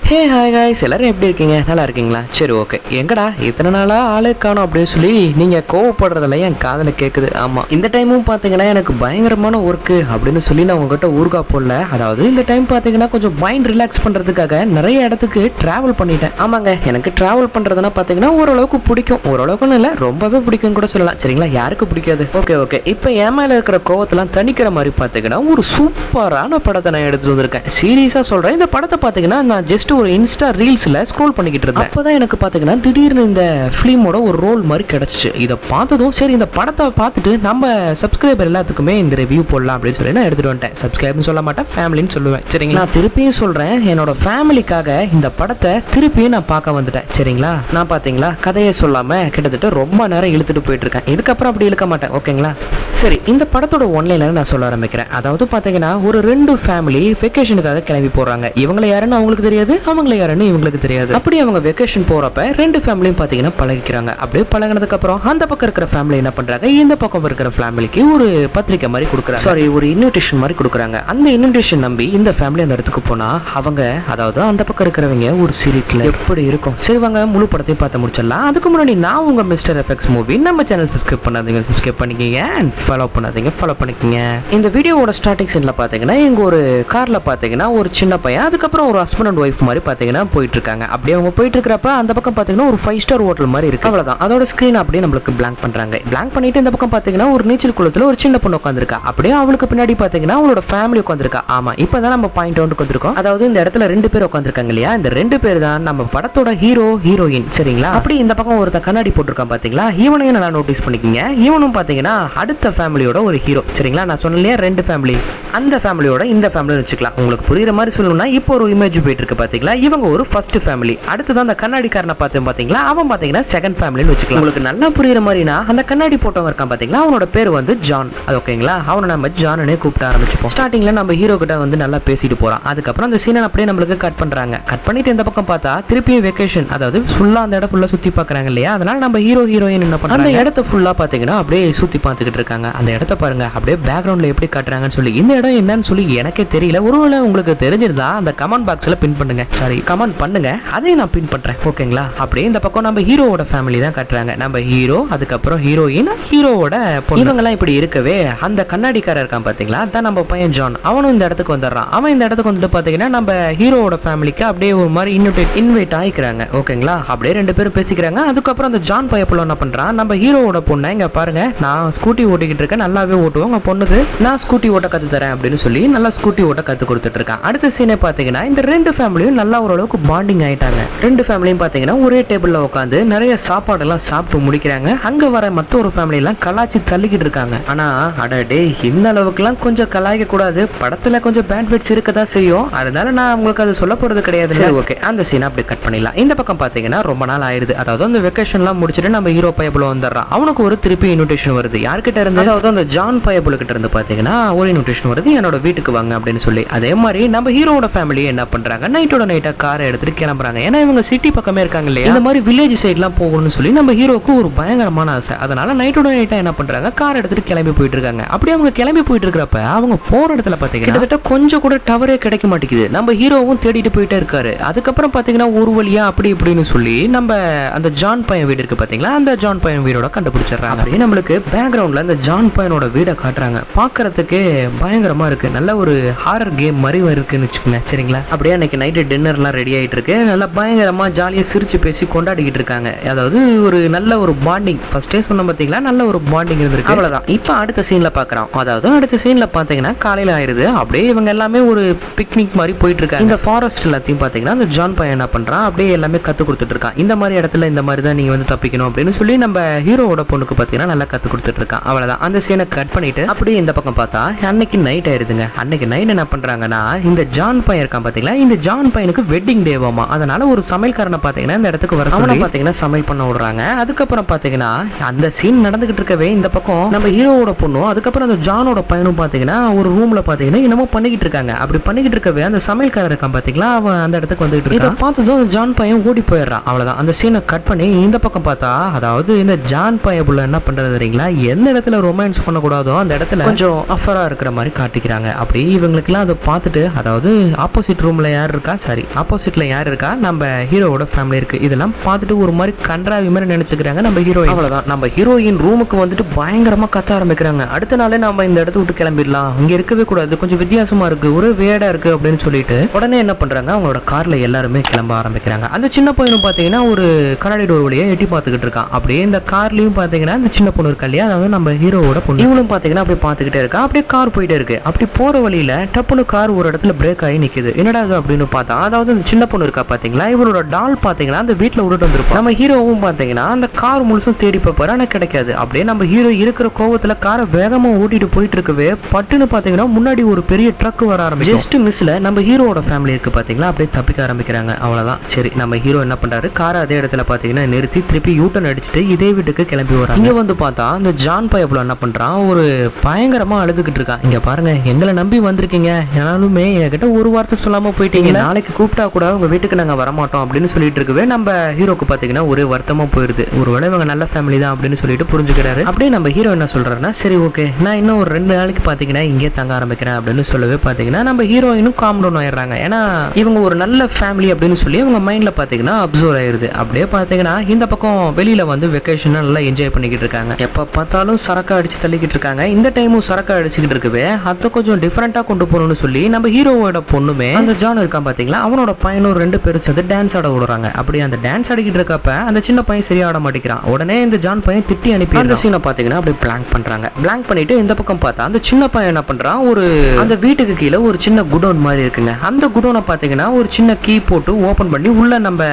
Hey hi guys, எல்லாரும் எப்படி இருக்கீங்க? நல்லா இருக்கீங்களா? சரி, ஓகே. எங்கடா இத்தனை நாளாக ஆளே காணும் அப்படின்னு சொல்லி நீங்கள் கோவப்படுறதில்ல என் காதில் கேட்குது. ஆமாம், இந்த டைமும் பார்த்தீங்கன்னா எனக்கு பயங்கரமான ஒர்க்கு அப்படின்னு சொல்லி நான் உங்ககிட்ட ஊருக்கா போடல. அதாவது இந்த டைம் பார்த்தீங்கன்னா கொஞ்சம் மைண்ட் ரிலாக்ஸ் பண்ணுறதுக்காக நிறைய இடத்துக்கு ட்ராவல் பண்ணிட்டேன். ஆமாங்க, எனக்கு ட்ராவல் பண்ணுறதுனா பார்த்தீங்கன்னா ஓரளவுக்கு பிடிக்கும். ஓரளவுக்குன்னு இல்லை, ரொம்பவே பிடிக்கும் கூட சொல்லலாம். சரிங்களா? யாருக்கு பிடிக்காது? ஓகே. இப்போ என் மேலே இருக்கிற கோவத்தெல்லாம் தணிக்கிற மாதிரி பார்த்தீங்கன்னா ஒரு சூப்பரான படத்தை நான் எடுத்துகிட்டு வந்திருக்கேன். சீரியஸாக சொல்கிறேன். இந்த படத்தை பார்த்தீங்கன்னா நான் ஜஸ்ட் ஒரு இன்ஸ்டா ரீல்ஸ்ல ஸ்க்ரோல் பண்ணிக்கிட்டு இருந்தேன். அப்பதான் எனக்கு பாத்தீங்கன்னா திடீர்னு இந்த ஃபிலிமோட ஒரு ரோல் மாதிரி கிடைச்சிச்சு. இதை பார்த்ததும் சரி இந்த படத்தை பார்த்துட்டு நம்ம சப்ஸ்கிரைபர் எல்லாத்துக்குமே இந்த ரிவ்யூ போடலாம் அப்படின்னு சொல்லி நான் எடுத்துட்டு வந்துட்டேன். சப்ஸ்கிரைப்னு சொல்ல மாட்டேன், ஃபேமிலின்னு சொல்லுவேன். சரிங்களா? நான் திருப்பியும் சொல்றேன், என்னோட ஃபேமிலிக்காக இந்த படத்தை திருப்பியும் நான் பார்க்க வந்துட்டேன். சரிங்களா? நான் பாத்தீங்களா கதையை சொல்லாம கிட்டத்தட்ட ரொம்ப நேரம் இழுத்துட்டு போயிட்டு இருக்கேன். இதுக்கப்புறம் அப்படி இழுக்க மாட்டேன். ஓகேங்களா? சரி, இந்த படத்தோட ஒன்லைனர் நான் சொல்ல ஆரம்பிக்கிறேன். அதாவது பாத்தீங்கன்னா ஒரு 2 ஃபேமிலி வெக்கேஷனுக்காக கிளம்பி போறாங்க. இவங்களை யாருன்னு அவங்களுக்கு தெரியாது, அவங்கள யாருன்னு இவங்களுக்கு தெரியாது. அப்படி அவங்க வெக்கேஷன் போறப்ப 2 ஃபேமிலியும் பாத்தீங்கன்னா பழகிக்கிறாங்க. அப்படியே பழகினதுக்கு அப்புறம் அந்த பக்கம் இருக்கிற ஃபேமிலி என்ன பண்றாங்க, இந்த பக்கம் இருக்கிற ஃபேமிலிக்கு ஒரு பத்திரிக்கை மாதிரி கொடுக்குறாங்க. சாரி, ஒரு இன்விடேஷன் மாதிரி கொடுக்குறாங்க. அந்த இன்விடேஷன் நம்பி இந்த ஃபேமிலி அந்த இடத்துக்கு போனா அவங்க, அதாவது அந்த பக்கம் இருக்கிறவங்க ஒரு சிரிக்கல எப்படி இருக்கும். சரி வாங்க முழு படத்தையும் பார்த்து முடிச்சிடலாம். அதுக்கு முன்னாடி நான் உங்க மிஸ்டர் எஃப்எக்ஸ் மூவி நம்ம சேனல் சப்ஸ்கிரைப் பண்ணாதீங்க, சப்ஸ்கிரைப் பண்ணிக்கங்க. அண்ட் ஃபாலோ பண்ணாதீங்க, ஃபாலோ பண்ணிக்கங்க. இந்த வீடியோவோட ஸ்டார்டிங் சீன்ல பாத்தீங்கன்னா எங்க ஒரு கார்ல பாத்தீங்கன்னா ஒரு சின்ன பையன், அதுக்கப்புறம் ஒரு ஹஸ்பண்ட் அண்ட் ஒய்ஃப் மாதிரி பாத்தீங்கன்னா போயிட்டு இருக்காங்க. அப்படியே அவங்க போயிட்டு இருக்கிறப்ப அந்த பக்கம் பாத்தீங்கன்னா ஒரு 5 ஸ்டார் ஹோட்டல் மாதிரி இருக்கு. அவ்வளவுதான், அதோட ஸ்கிரீன் அப்படியே நம்மளுக்கு பிளாங்க் பண்றாங்க. பிளாங்க் பண்ணிட்டு இந்த பக்கம் பாத்தீங்கன்னா ஒரு நீச்சல் குளத்துல ஒரு சின்ன பொண்ணு உட்காந்துருக்கா. அப்படியே அவளுக்கு பின்னாடி பாத்தீங்கன்னா அவளோட ஃபேமிலி உட்காந்துருக்கா. ஆமா, இப்பதான் நம்ம பாயிண்ட் அவுட் வந்திருக்கோம். அதாவது இந்த இடத்துல 2 பேர் உட்காந்துருக்காங்க இல்லையா, இந்த 2 பேர் தான் நம்ம படத்தோட ஹீரோ ஹீரோயின். சரிங்களா? அப்படி இந்த பக்கம் ஒருத்த கண்ணாடி போட்டிருக்கான் பாத்தீங்களா, இவனையும் நல்லா நோட்டீஸ் பண்ணிக்கங்க. இவனும் பாத்தீங்கன்னா அடுத்த ஃபேமிலியோட ஒரு ஹீரோ. சரிங்களா? நான் சொன்னேன் 2 ஃபேமிலி, அந்த ஃபேமிலியோட இந்த ஃபேமிலி வச்சுக்கலாம். உங்களுக்கு புரியுற மாதிரி சொல்லணும்னா இப்போ ஒரு இமேஜ் போயிட்டு இருக்கு பாத்தீங்களா, இவங்க ஒரு ஃபர்ஸ்ட் ஃபேமிலி. அடுத்ததான் அந்த கண்ணாடிக்காரனை பார்த்தோம் பாத்தீங்களா, அவன் பாத்தீங்கன்னா செகண்ட் ஃபேமிலின்னு வச்சுக்கலாம். உங்களுக்கு நல்லா புரியுற மாதிரினா அந்த கண்ணாடி போட்டவன் இருக்கான் பாத்தீங்களா, அவனோட பேர் வந்து ஜான். அது ஓகேங்களா? அவனை நம்ம ஜானனே கூப்பிட ஆரம்பிச்சுப்போம். ஸ்டார்டிங்ல நம்ம ஹீரோ கிட்ட வந்து நல்லா பேசிட்டு போறான். அதுக்கப்புறம் அந்த சீனை அப்படியே நம்மளுக்கு கட் பண்றாங்க. கட் பண்ணிட்டு இந்த பக்கம் பார்த்தா திருப்பியும் வெக்கேஷன், அதாவது ஃபுல்லா அந்த இடம் ஃபுல்லா சுத்தி பாக்குறாங்க இல்லையா. அதனால நம்ம ஹீரோ ஹீரோயின் என்ன பண்றாங்க, அந்த இடத்த ஃபுல்லா பாத்தீங்கன்னா அப்படியே சுத்தி பார்த்துக்கிட்டு இருக்காங்க. அந்த இடத்த பாருங்க அப்படியே பேக்ரவுண்ட்ல எப்படி காட்டுறாங்கன்னு சொல்லி. இந்த இடம் என்னன்னு சொல்லி எனக்கே தெரியல. ஒருவேளை உங்களுக்கு தெரிஞ்சிருந்தா அந்த கமெண்ட் பாக்ஸ்ல பின் பண்ணுங்க. சாரி, கமெண்ட் பண்ணுங்க, அதையும் நான் பின் பண்றேன். ஓகேங்களா? அப்படியே இந்த பக்கம் நம்ம ஹீரோவோட ஃபேமிலி தான் காட்டுறாங்க. நம்ம ஹீரோ, அதுக்கப்புறம் ஹீரோயின், ஹீரோவோட பொண்ணு. இவங்கெல்லாம் இப்படி இருக்கவே அந்த கண்ணாடிக்காரர் இருக்கான் பாத்தீங்களா, அதான் நம்ம பையன் ஜான். அவனும் இந்த இடத்துக்கு வந்துடுறான். அவன் இந்த இடத்துக்கு வந்துட்டு பாத்தீங்கன்னா நம்ம ஹீரோவோட ஃபேமிலிக்கு அப்படியே ஒரு மாதிரி இன்வைட் ஆயிக்கிறாங்க. ஓகேங்களா? அப்படியே 2 பேரும் பேசிக்கிறாங்க. அதுக்கப்புறம் அந்த ஜான் பையப்புள்ள என்ன பண்றான், நம்ம ஹீரோவோட பொண்ணை, இங்க பாருங்க நான் ஸ்கூட்டி ஓட்டிக்கிட்டு இருக்கேன், நல்லாவே ஓட்டுவோம், உங்க பொண்ணுக்கு நான் ஸ்கூட்டி ஓட்ட கத்து தரேன் அப்படின்னு சொல்லி நல்லா ஸ்கூட்டி ஓட்ட கத்து கொடுத்துட்டு இருக்கான். அடுத்த சீனை பாத்தீங்கன்னா இந்த 2 ஃபேமிலியும் நல்லா ஓரளவுக்கு பாண்டிங் ஆயிட்டாங்க. 2 ஃபேமிலியும் பாத்தீங்கன்னா ஒரே டேபிள்ல உட்காந்து நிறைய சாப்பாடெல்லாம் சாப்பிட்டு முடிக்கிறாங்க. அங்க வர மற்ற ஒரு ஃபேமிலி எல்லாம் கலாச்சி தள்ளிக்கிட்டு இருக்காங்க. ஆனா அடடே, இந்த அளவுக்குலாம் கொஞ்சம் கலாய்க்க கூடாது, படத்துல கொஞ்சம் பேட் வேர்ட்ஸ் இருக்கதான் செய்யும். அதனால நான் உங்களுக்கு அது சொல்ல போறது கிடையாது. சரி, ஓகே, அந்த சீனை அப்படி கட் பண்ணிடலாம். இந்த பக்கம் பாத்தீங்கன்னா ரொம்ப நாள் ஆயிருது. அதாவது அந்த வெக்கேஷன்லாம் முடிச்சுட்டு நம்ம ஹீரோ பையப்புல வந்துடுறான். அவனுக்கு ஒரு திருப்பி இன்விடேஷன் வருது. யார்கிட்ட இருந்து, அதாவது அந்த ஜான் பையப்புல கிட்ட இருந்து பாத்தீங்கன்னா ஒரு இன்விடேஷன் வருது, என்னோட வீட்டுக்கு வாங்க அப்படின்னு சொல்லி. அதே மாதிரி நம்ம ஹீரோட ஃபேமிலி என்ன பண்றாங்க, நைட்டோட நைட்டா காரை எடுத்துட்டு கிளம்புறாங்க. ஏன்னா இவங்க சிட்டி பக்கமே இருக்காங்க இல்லையா, இந்த மாதிரி வில்லேஜ் சைட்லாம் போகணும்னு சொல்லி நம்ம ஹீரோக்கு ஒரு பயங்கரமான ஆசை. அதனால நைட்டோட நைட்டா என்ன பண்றாங்க, கார் எடுத்துட்டு கிளம்பி போயிட்டு இருக்காங்க. அப்படியே அவங்க கிளம்பி போயிட்டு இருக்கிறப்ப அவங்க போற இடத்துல பாத்தீங்கன்னா கிட்டத்தட்ட கொஞ்சம் கூட டவரே கிடைக்க மாட்டேங்குது. நம்ம ஹீரோவும் தேடிட்டு போயிட்டே இருக்காரு. அதுக்கப்புறம் பாத்தீங்கன்னா ஒரு வழியா அப்படி இப்படின்னு சொல்லி நம்ம அந்த ஜான் பையன் வீடு இருக்கு பாத்தீங்களா, அந்த ஜான் பையன் வீடோட கண்டுபிடிச்சிடறாங்க. அப்படியே நம்மளுக்கு பேக்ரவுண்ட்ல அந்த ஜான் பையனோட வீடை காட்டுறாங்க. பாக்குறதுக்கு பயங்கரமா இருக்கு, நல்ல ஒரு ஹாரர் கேம் மாதிரி இருக்குன்னு வச்சுக்கோங்க. சரிங்களா? அப்படியே அன்னைக்கு நைட்டு டின்னர்லாம் ரெடி ஆயிட்டு இருக்கு. நல்லா பயங்கரமா ஜாலியா சிரிச்சு பேசி கொண்டாடிக்கிட்டு இருக்காங்க. அதாவது ஒரு நல்ல ஒரு பாண்டிங், ஃபர்ஸ்டே சொன்ன பாத்தீங்களா, நல்ல ஒரு பாண்டிங் இருந்திருக்கு. அவ்வளவுதான். இப்போ அடுத்த சீன்ல பாக்குறோம். அதாவது அடுத்த சீன்ல பாத்தீங்கன்னா காலையில ஆயிருது. அப்படியே இவங்க எல்லாமே ஒரு பிக்னிக் மாதிரி போயிட்டு இருக்காங்க. இந்த ஃபாரஸ்ட் எல்லாத்தையும் பாத்தீங்கன்னா அந்த ஜான் பையன் என்ன பண்றான், அப்படியே எல்லாமே கத்து கொடுத்துட்டு இருக்கான். இந்த மாதிரி இடத்துல இந்த மாதிரி தான் நீங்க வந்து தப்பிக்கணும் அப்படின்னு சொல்லி நம்ம ஹீரோவோட பொண்ணுக்கு பாத்தீங்கன்னா நல்லா கத்து கொடுத்துட்டு இருக்கான். அவ்வளவுதான். அந்த சீனை கட் பண்ணிட்டு அப்படியே இந்த பக்கம் பார்த்தா அன்னைக்கு நைட் ஆயிருதுங்க. அன்னைக்கு நைட் என்ன பண்றாங்கன்னா, இந்த ஜான் பையன் இருக்கான் பாத்தீங்களா, இந்த ஜான் பையனுக்கு வெட்டிங் டேவாமா. அதனால ஒரு சமையல்காரனை பாத்தீங்கன்னா இந்த இடத்துக்கு வர சொல்லி பாத்தீங்கன்னா சமையல் பண்ண விடுறாங்க. அதுக்கப்புறம் பாத்தீங்கன்னா அந்த சீன் நடந்துகிட்டு இருக்கவே இந்த பக்கம் நம்ம ஹீரோவோட பொண்ணும் அதுக்கப்புறம் அந்த ஜானோட பையனும் பாத்தீங்கன்னா ஒரு ரூம்ல பாத்தீங்கன்னா என்னமோ பண்ணிக்கிட்டு இருக்காங்க. அப்படி பண்ணிக்கிட்டு இருக்கவே அந்த சமையல்காரர் இருக்கான் பாத்தீங்களா, அவன் அந்த இடத்துக்கு வந்துட்டு இருக்கான். இதை பார்த்ததும் ஜான் பையன் ஓடி போயிடுறான். அவ்வளவுதான். அந்த சீனை கட் பண்ணி இந்த பக்கம் பார்த்தா, அதாவது இந்த ஜான் பையன் புள்ள என்ன பண்றது தெரியுங்களா, எந்த இடத்துல ரொமான்ஸ் பண்ணக்கூடாதோ அந்த இடத்துல கொஞ்சம் அஃபரா இருக்கிற மாதிரி காட்டிக்கிறாங்க. அப்படி இவங்களுக்குலாம் அதை பார்த்துட்டு, அதாவது ஆப்போசிட் ரூம்ல யார் இருக்கா, சரி சாரி ஆப்போசிட்ல யார் இருக்கா, நம்ம ஹீரோவோட ஃபேமிலி இருக்கு. இதெல்லாம் பார்த்துட்டு ஒரு மாதிரி கன்றாவி மாதிரி நினைச்சுக்கிறாங்க நம்ம ஹீரோயின். அவ்வளவுதான், நம்ம ஹீரோயின் ரூமுக்கு வந்துட்டு பயங்கரமா கத்த ஆரம்பிக்கிறாங்க. அடுத்த நாளே நம்ம இந்த இடத்த விட்டு கிளம்பிடலாம், இங்க இருக்கவே கூடாது, கொஞ்சம் வித்தியாசமா இருக்கு, ஒரு வேடா இருக்கு அப்படின்னு சொல்லிட்டு உடனே என்ன பண்றாங்க, அவங்களோட கார்ல எல்லாருமே கிளம்ப ஆரம்பிக்கிறாங்க. அந்த சின்ன பையனும் பாத்தீங்கன்னா ஒரு கண்ணாடி டோர் வழியா எட்டி பார்த்துக்கிட்டு இருக்கான். அப்படியே இந்த கார்லயும் பாத்தீங்கன்னா இந்த சின்ன பொண்ணு இருக்கா இல்லையா, அதாவது நம்ம ஹீரோவோட பொண்ணு, இவங்களும் பாத்தீங்கன்னா அப்படியே பார்த்துக்கிட்டே இருக்கா. அப்படியே கார் போயிட்டே இருக்கு. அப்படி போற வழியில டப்புனு கார் ஒரு இடத்துல பிரேக் ஆகி நிக்குது. என்னடா அப்படின்னு பார்த்தா, அதாவது அந்த சின்ன பொண்ணு இருக்கா பாத்தீங்களா, இவரோட டால் பாத்தீங்கன்னா அந்த வீட்டுல விட்டுட்டு வந்திருப்போம். நம்ம ஹீரோவும் பாத்தீங்கன்னா அந்த கார் முழுசும் தேடி பார்ப்பாரு, ஆனா கிடைக்காது. அப்படியே நம்ம ஹீரோ இருக்கிற கோவத்துல காரை வேகமா ஓட்டிட்டு போயிட்டு இருக்கவே பட்டுன்னு பாத்தீங்கன்னா முன்னாடி ஒரு பெரிய ட்ரக் வர ஆரம்பிச்சு ஜஸ்ட் மிஸ்ல நம்ம ஹீரோவோட ஃபேமிலி இருக்கு பாத்தீங்களா, அப்படியே தப்பிக்க ஆரம்பிக்கிறாங்க. அவ்வளவுதான். சரி, நம்ம ஹீரோ என்ன பண்றாரு, காரை அதே இடத்துல பாத்தீங்கன்னா நிறுத்தி திருப்பி யூட்டன் அடிச்சுட்டு இதே வீட்டுக்கு கிளம்பி வராங்க. இங்க வந்து பார்த்தா அந்த ஜான் பயப்புல என்ன பண்றான், ஒரு பயங்கரமா அழுதுகிட்டு இருக்கான். இங்க பாருங்க, எங்களை நம்பி வந்திருக்கீங்க, ஆனாலுமே என்கிட்ட ஒரு வார்த்தை சொல்லாம போயிட்டீங்க, நாளைக்கு கூப்பிட்டா கூட உங்க வீட்டுக்கு நாங்க வரமாட்டோம் அப்படின்னு சொல்லிட்டு இருக்கவே நம்ம ஹீரோக்கு பாத்தீங்கன்னா ஒரே வருத்தமா போயிருது. ஒருவேளை இவங்க நல்ல ஃபேமிலி தான் அப்படின்னு சொல்லிட்டு புரிஞ்சுக்கிறாரு. அப்படியே நம்ம ஹீரோ என்ன சொல்றாருன்னா, சரி ஓகே, நான் இன்னும் ஒரு 2 நாளைக்கு பாத்தீங்கன்னா இங்கே தங்க ஆரம்பிக்கிறேன் அப்படின்னு சொல்லவே பாத்தீங்கன்னா நம்ம ஹீரோயினும் காம் டவுன் ஆயிடுறாங்க. ஏன்னா இவங்க ஒரு நல்ல ஃபேமிலி அப்படின்னு சொல்லி அவங்க மைண்ட்ல பாத்தீங்கன்னா அப்சர்வ் ஆயிருது. அப்படியே பாத்தீங்கன்னா இந்த பக்கம் வெளியில வந்து வெக்கேஷன் நல்லா என்ஜாய் பண்ணிக்கிட்டு இருக்காங்க. எப்ப பார்த்தாலும் சரக்கு அடிச்சு தள்ளிக்கிட்டு இருக்காங்க. இந்த டைமும் சரக்கு அடிச்சுக்கிட்டு இருக்கவே அதை கொஞ்சம் டிஃபரெண்டா கொண்டு போகணும்னு சொல்லி நம்ம ஹீரோவோட பொண்ணுமே அந்த ஜான் இருக்கான் பாத்தீங்களா, அவனோட பையனும் 2 பேரும் சேர்ந்து டான்ஸ் ஆட விடுறாங்க. அப்படி அந்த டான்ஸ் ஆடிக்கிட்டு இருக்கப்ப அந்த சின்ன பையன் சரியா ஆட மாட்டேங்கிறான். உடனே இந்த ஜான் பையன் திட்டி அனுப்பி அந்த சீனை பாத்தீங்கன்னா அப்படி பிளாங்க் பண்றாங்க. பிளாங்க் பண்ணிட்டு இந்த பக்கம் பார்த்தா அந்த சின்ன பையன் என்ன பண்றான், ஒரு அந்த வீட்டுக்கு கீழே ஒரு சின்ன குடோன் மாதிரி இருக்குங்க. அந்த குடோனை பாத்தீங்கன்னா ஒரு சின்ன கீ போட்டு ஓபன் பண்ணி உள்ள நம்ம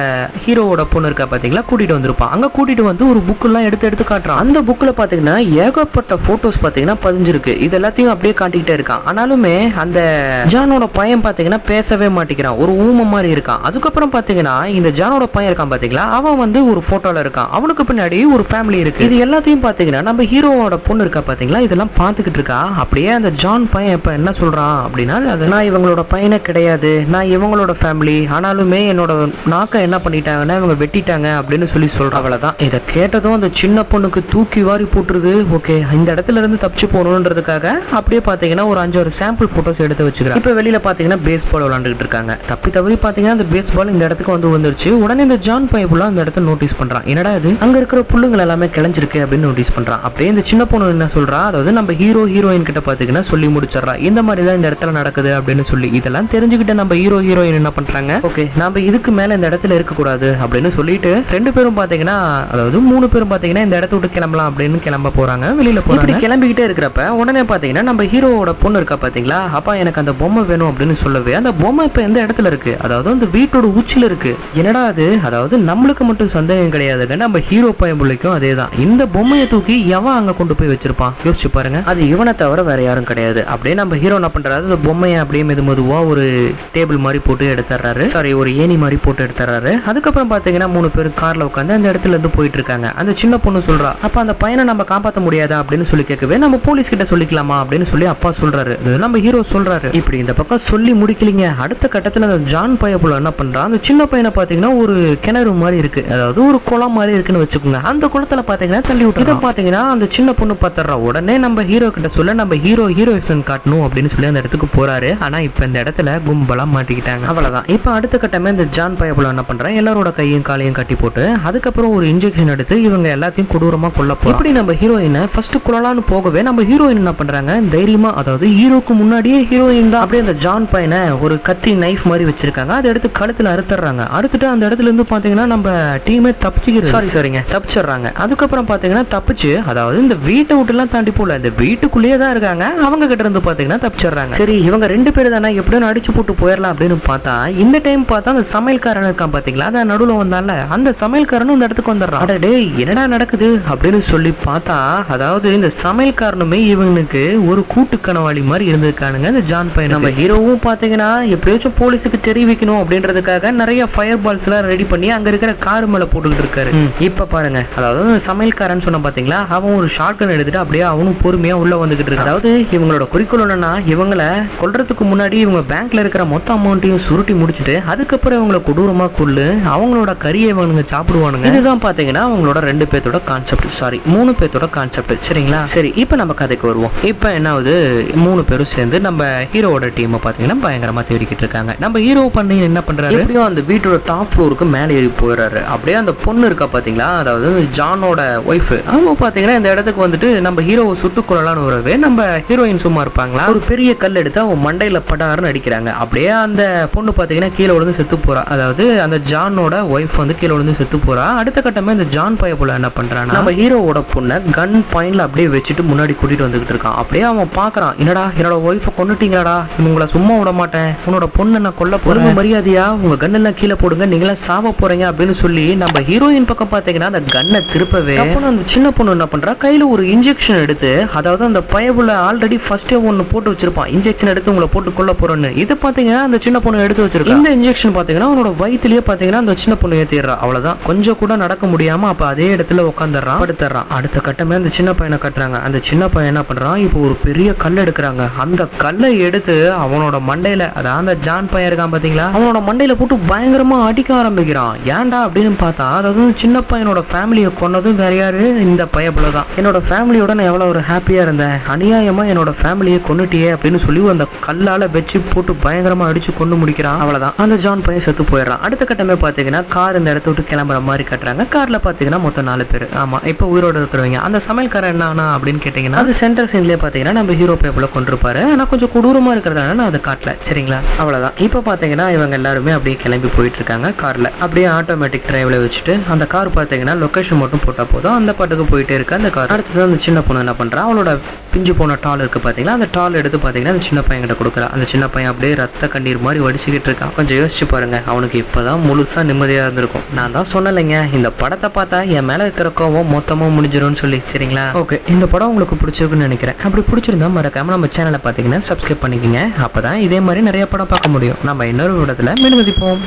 ஹீரோவோட பொண்ணு இருக்கா பாத்தீங்களா கூட்டிட்டு வந்திருப்பான். அங்க கூட்டிட்டு வந்து ஒரு புக் எல்லாம் எடுத்து காட்டுறான். அந்த புக்ல பாத்தீங்கன்னா ஏகப்பட்ட போட்டோஸ் பாத்தீங்கன்னா பதிஞ்சிருக்கு. இது எல்லாத்தையும் அப்படியே காட்டிக்கிட்டே இருக்கான். ஆனாலுமே அந்த ஜானோட பையன் பாத்தீங்கன்னா பேசவே மாட்டேங்கிறான், ஒரு ஊம மாதிரி இருக்கான். அதுக்கப்புறம் பாத்தீங்கன்னா இந்த ஜானோட பையன் இருக்கான் பாத்தீங்களா, அவன் வந்து ஒரு போட்டோல இருக்கான். அவனுக்கு பின்னாடி ஒரு ஃபேமிலி இருக்கு. இது எல்லாத்தையும் பாத்தீங்கன்னா நம்ம ஹீரோவோட பொண்ணு இருக்கா பாத்தீங்களா, இதெல்லாம் பாத்துக்கிட்டு இருக்கா. அப்படியே அந்த ஜான் பையன் இப்ப என்ன சொல்றான் அப்படின்னா, அது நான் இவங்களோட பையனே கிடையாது, நான் இவங்களோட ஃபேமிலி, ஆனாலுமே என்னோட நாக்க என்ன பண்ணிட்டாங்கன்னா இவங்க வெட்டிட்டாங்க அப்படின்னு சொல்லி சொல்றான். அவ்வளவுதான். இதை கேட்டதும் அந்த சின்ன பொண்ணுக்கு தூக்கி வாரி போட்டுருது. ஓகே, இந்த இடத்துல இருந்து தப்பிச்சு போகணுன்றதுக்காக அப்படியே பாத்தீங்கன்னா ஒரு 5-6 சாம்பிள் போட்டோஸ் எடுத்து வச்சுக்கிறேன். இப்ப வெளியில பாத்தீங்கன்னா பேஸ் பால் விளையாண்டுட்டு இருக்காங்க. தப்பி தவறி பாத்தீங்கன்னா அந்த பேஸ் பால் இந்த இடத்துக்கு வந்து வந்துருச்சு. உடனே இந்த ஜான் பையன் புள்ள அந்த இடத்த நோட்டீஸ் பண்றான். என்னடா இது, அங்க இருக்கிற புல்லுங்கள் எல்லாமே கிளஞ்சிருக்கு அப்படின்னு நோட்டீஸ் பண்றான். அப்படியே இந்த சின்ன பொண்ணு என்ன சொல்றா, அதாவது நம்ம ஹீரோயின் கிட்ட பாத்தீங்கன்னா சொல்லி முடிச்சிடறா, இந்த மாதிரி தான் இந்த இடத்துல நடக்குது அப்படின்னு சொல்லி. இதெல்லாம் தெரிஞ்சுக்கிட்ட நம்ம ஹீரோயின் என்ன பண்றாங்க, ஓகே நம்ம இதுக்கு மேல இந்த இடத்துல இருக்க கூடாது அப்படின்னு சொல்லிட்டு 2 பேரும் பாத்தீங்கன்னா, அதாவது 3 பேரும் பாத்தீங்கன்னா இந்த இடத்த விட்டு கிளம்பலாம் அப்படின்னு கிளம்ப போறாங்க. வெளியில போறாங்க. கிளம்பிக்கிட்டே இருக்கிறப்ப உடனே பாத்தீங்கன்னா நம்ம ஹீரோவோட பொண்ணு இருக்கா பாத்தீங்களா, அப்பா எனக்கு அந்த பொம்மை வேணும் அப்படின்னு சொல்லவே அந்த பொம்மை இப்ப எந்த இடத்துல இருக்கு, அதாவது அந்த வீட்டோட உச்சில இருக்கு. என்னடா அது, அதாவது நம்மளுக்கு மட்டும் சந்தேகம் கிடையாதுங்க, நம்ம ஹீரோ பையன் பிள்ளைக்கும் அதேதான். இந்த பொம்மையை தூக்கி எவன் அங்க கொண்டு போய் வச்சிருப்பான் யோசிச்சு பாருங்க. அது இவனை தவிர வேற யாரும் கிடையாது. அப்படியே நம்ம ஹீரோ என்ன பண்றாரு, அந்த பொம்மையை அப்படியே மெதுவா ஒரு டேபிள் மாதிரி போட்டு எடுத்துறாரு, சாரி ஒரு ஏணி மாதிரி போட்டு எடுத்துறாரு. அதுக்கப்புறம் பாத்தீங்கன்னா 3 பேர் கார்ல உட்காந்து அந்த இடத்துல இருந்து போயிட்டு இருக்காங்க. அந்த சின்ன பொண்ணு சொல்றா, அப்ப அந்த பையனை நம்ம காப்பாற்ற முடியாதா அப்படின்னு சொல்லி கேட்கவே, நம்ம போலீஸ் கிட்ட சொல்லிக்கலாமா அப்படின்னு சொல்லி அப்பா சொல்றாரு. நம்ம ஹீரோ சொல்றாரு. இப்படி இந்த பக்கம் சொல்லி முடிக்கலீங்க. அடுத்த கட்டத்துல அந்த ஜான் பையப்புல என்ன பண்றான், அந்த சின்ன பையனை பாத்தீங்கன்னா ஒரு கிணறு மாதிரி இருக்கு, அதாவது ஒரு குளம் மாதிரி இருக்குன்னு வச்சுக்கோங்க. அந்த குளத்துல பாத்தீங்கன்னா தள்ளி விட்டு இதை பாத்தீங்கன்னா அந்த சின்ன பொண்ணு பாத்துறா. உடனே நம்ம ஹீரோ கிட்ட சொல்ல, நம்ம ஹீரோயிசன் காட்டணும் அப்படின்னு சொல்லி அந்த இடத்துக்கு போறாரு. ஆனா இப்ப இந்த இடத்துல கும்பலா மாட்டிக்கிட்டாங்க. அவ்வளவுதான். இப்ப அடுத்த கட்டமே இந்த ஜான் பையப்புல என்ன பண்றான், எல்லாரோட கையும் காலையும் கட்டி போட்டு அதுக்கப்புறம் ஒரு இன்ஜெக்ஷன் எடுத்து இவங்க எல்லாத்தையும் கொடூரமா கொல்ல போறோம். இப்படி நம்ம ஹீரோயினை ஃபர்ஸ்ட் கொல்லலான்னு போகவே நம்ம ஹீரோயின் என்ன பண்றாங்க, தைரியமா, அதாவது ஹீரோக்கு முன்னாடியே ஹீரோயின் தான் அப்படியே அந்த ஜான் பையனை ஒரு கத்தி நைஃப் மாதிரி வச்சிருக்காங்க, அதை எடுத்து கழுத்துல அறுத்துறாங்க. அறுத்துட்டு அந்த இடத்துல இருந்து பாத்தீங்கன்னா நம்ம டீமே தப்பிச்சிடுறாங்க. அதுக்கப்புறம் பாத்தீங்கன்னா தப்பிச்சு, அதாவது இந்த வீட்டை விட்டு எல்லாம் தாண்டி போல, இந்த வீட்டுக்குள்ளேயே தான் இருக்காங்க. அவங்க கிட்ட இருந்து பாத்தீங்கன்னா தப்பிச்சிடுறாங்க. சரி இவங்க 2 பேர் தானே, எப்படியும் அடிச்சு போட்டு போயிடலாம் அப்படின்னு பார்த்தா இந்த டைம் பார்த்தா அந்த சமையல்காரன் இருக்கான் பாத்தீங்களா, அதான் நடுவில் வந்தால அந்த சமையல்காரனும் இந்த இடத்துக்கு வந்துடுறான். அடடே என்னடா நடக்குது அப்படின்னு சொல்லி பார்த்தா, அதாவது இந்த சமையல்காரனுமே இவனுக்கு ஒரு கூட்டு கனவாளி மாதிரி இருந்திருக்கானுங்க இந்த ஜான் பையன். நம்ம ஹீரோவும் பாத்தீங்கன்னா எப்படியாச்சும் போலீஸுக்கு தெரிவிக்கணும் அப்படின்றதுக்காக நிறைய ஃபயர் பால்ஸ் எல்லாம் ரெடி பண்ணி அங்க இருக்கிற கார் மேல போட்டுக்கிட்டு இருக்காரு. இப்ப பாருங்க, அதாவது சமையல்காரன் சொன்ன பாத்தீங்களா, அவன் ஒரு ஷார்ட் கன் எடுத்துட்டு அப்படியே அவனும் பொறுமையா உள்ள வந்துகிட்டு இருக்கு. அதாவது இவங்களோட குறிக்கோள் என்னன்னா, இவங்களை கொல்றதுக்கு முன்னாடி இவங்க பேங்க்ல இருக்கிற மொத்த அமௌண்ட்டையும் சுருட்டி முடிச்சுட்டு அதுக்கப்புறம் இவங்களை கொடூரமா கொள்ளு, அவங்களோட கறியை இவனுங்க சாப்பிடுவானுங்க. இதுதான் பாத்தீங்கன்னா அவங்களோட 2 பேர்த்தோட கான்செப்ட், சாரி 3 பேர்த்தோட கான்செப்ட். சரிங்களா, சரி இப்ப நம்ம கதைக்கு வருவோம். இப்ப என்னாவது 3 பேரும் சேர்ந்து நம்ம ஹீரோவோட டீமை பாத்தீங்கன்னா பயங்கரமா தேடிக்கிட்டு இருக்காங்க. நம்ம ஹீரோ ஹீரோ பண்ணி என்ன பண்றாரு, எப்படியோ அந்த வீட்டோட டாப் ஃப்ளோருக்கு மேலே ஏறி போயிடுறாரு. அப்படியே அந்த பொண்ணு இருக்கா பாத்தீங்களா, அதாவது ஜானோட ஒய்ஃப், அவங்க பாத்தீங்கன்னா இந்த இடத்துக்கு வந்துட்டு நம்ம ஹீரோவை சுட்டுக் கொள்ளலாம்னு வரவே நம்ம ஹீரோயின் சும்மா இருப்பாங்களா, ஒரு பெரிய கல் எடுத்து அவன் மண்டையில படாருன்னு அடிக்கிறாங்க. அப்படியே அந்த பொண்ணு பாத்தீங்கன்னா கீழே விழுந்து செத்து போறா. அதாவது அந்த ஜானோட ஒய்ஃப் வந்து கீழே விழுந்து செத்து போறா. அடுத்த கட்டமே இந்த ஜான் பைய போல என்ன பண்றான்னா, நம்ம ஹீரோவோட பொண்ணை கன் பாயிண்ட்ல அப்படியே வச்சுட்டு முன்னாடி கூட்டிட்டு வந்துகிட்டு இருக்கான். அப்படியே அவன் பாக்குறான், என்னடா என்னோட ஒய்ஃபை கொன்னுட்டீங்களாடா, உங்களை சும்மா விட மாட்டேன், உன்னோட பொண்ணை நான் கொல்ல போறேன், மரியாதையா உங்க கன் எல்லாம் கீழே போடுங்க, நீங்களா சாவ போறீங்க அப்படின்னு சொல்லி நம்ம ஹீரோயின் பக்கம் பாத்தீங்கன்னா அந்த கன்னை திருப்பவே அப்புறம் அந்த சின்ன பொண்ணு என்ன பண்றா, கையில ஒரு இன்ஜெக்ஷன் எடுத்து, அதாவது அந்த பயபுல ஆல்ரெடி ஃபர்ஸ்டே ஒன்னு போட்டு வச்சிருப்பான், இன்ஜெக்ஷன் எடுத்து உங்களை போட்டு கொல்ல போறேன்னு. இது பாத்தீங்கன்னா அந்த சின்ன பொண்ணு எடுத்து வச்சிருக்கா. இந்த இன்ஜெக்ஷன் பாத்தீங்கன்னா அவனோட வயிற்றுலயே பாத்தீங்கன்னா அந்த சின்ன பொண்ணு ஏத்திடுறா. அவ்வளவுதான், கொஞ்சம் கூட நடக்க முடியாம அப்ப அதே இடத்துல உட்காந்துடுறான், படுத்துறான். அடுத்த கட்டமே அந்த சின்ன பையனை கட்டுறாங்க. அந்த சின்ன பையன் என்ன பண்றான், இப்போ ஒரு பெரிய கல் எடுக்கிறாங்க. அந்த கல்லை எடுத்து அவனோட மண்டையில, அதாவது அந்த ஜான் பையன் இருக்கான் பாத்தீங்களா, அவனோட மண்டையில போட்டு பயங்கரமா அடிக்க ஆரம்பிக்கிறான். ஏன்டா அப்படின்னு பார்த்தா, அதாவது சின்ன பையனோட ஃபேமிலியை கொன்னதும் வேற யாரு, இந்த பயபுல தான். என்னோட ஃபேமிலியோட நான் எவ்வளவு ஒரு ஹாப்பியா இருந்தேன், அநியாயமா என்னோட ஃபேமிலியை கொன்னுட்டியே அப்படின்னு சொல்லி அந்த கல்லால வச்சு போட்டு பயங்கரமா அடிச்சு கொண்டு முடிக்கிறான். அவ்வளவுதான், அந்த ஜான் பையன் செத்து போயிடுறான். அடுத்த கட்டமே பாத்தீங்கன்னா கார் இந்த இடத்த விட்டு கிளம்புற மாதிரி கட்டுறாங்க. கார்ல பாத்தீங்கன்னா மொத்தம் 4 பேர். ஆமா, இப்போ உயிரோட இருக்கிறவங்க. அந்த சமையல்காரன் என்ன ஆனா அப்படின்னு கேட்டீங்கன்னா, அது சென்டர் சீன்லயே பாத்தீங்கன்னா நம்ம ஹீரோ பேப்பர்ல கொண்டிருப்பாரு. ஆனா கொஞ்சம் கொடூரமா இருக்கிறதால நான் அதை காட்டல, சரிங்களா. அவ்வளவுதான். இப்போ பாத்தீங்கன்னா இவங்க எல்லாருமே அப்படியே கிளம்பி போயிட்டு இருக்காங்க கார்ல. அப்படியே ஆட்டோமேட்டிக் டிரைவ்ல வச்சுட்டு அந்த கார் பாத்தீங்கன்னா லொகேஷன் மட்டும் போட்டா போதும், அந்த பாட்டுக்கு போயிட்டே இருக்கு அந்த கார். அடுத்தது அந்த சின்ன பொண்ணு என்ன பண்றா, அவளோட பிஞ்சு போன டால் இருக்கு பாத்தீங்களா, அந்த டால் எடுத்து பாத்தீங்கன்னா அந்த சின்ன பையன் கிட்ட கொடுக்குறா. அந்த சின்ன பையன் அப்படியே ரத்த கண்ணீர் மாதிரி வடிச்சுக்கிட்டு இருக்கான். கொஞ்சம் யோசிச்சு பாருங்க, அவனுக்கு இப்பதான் முழுசா நிம்மதியா இருந்திருக்கும். நான் தான் சொன்னலைங்க, இந்த படத்தை பார்த்தா என் மேல இருக்கிற கோவம் மொத்தமா முடிஞ்சிரும்னு சொல்லி, சரிங்களா. ஓகே, இந்த படம் உங்களுக்கு பிடிச்சிருக்குன்னு நினைக்கிறேன். அப்படி பிடிச்சிருந்தா மறக்காம நம்ம சேனலை பாத்தீங்கன்னா சப்ஸ்கிரைப் பண்ணிக்கங்க. அப்பதான் இதே மாதிரி நிறைய படம் பார்க்க முடியும். நம்ம இன்னொரு விடத்துல மீண்டும் மதிப்போம்.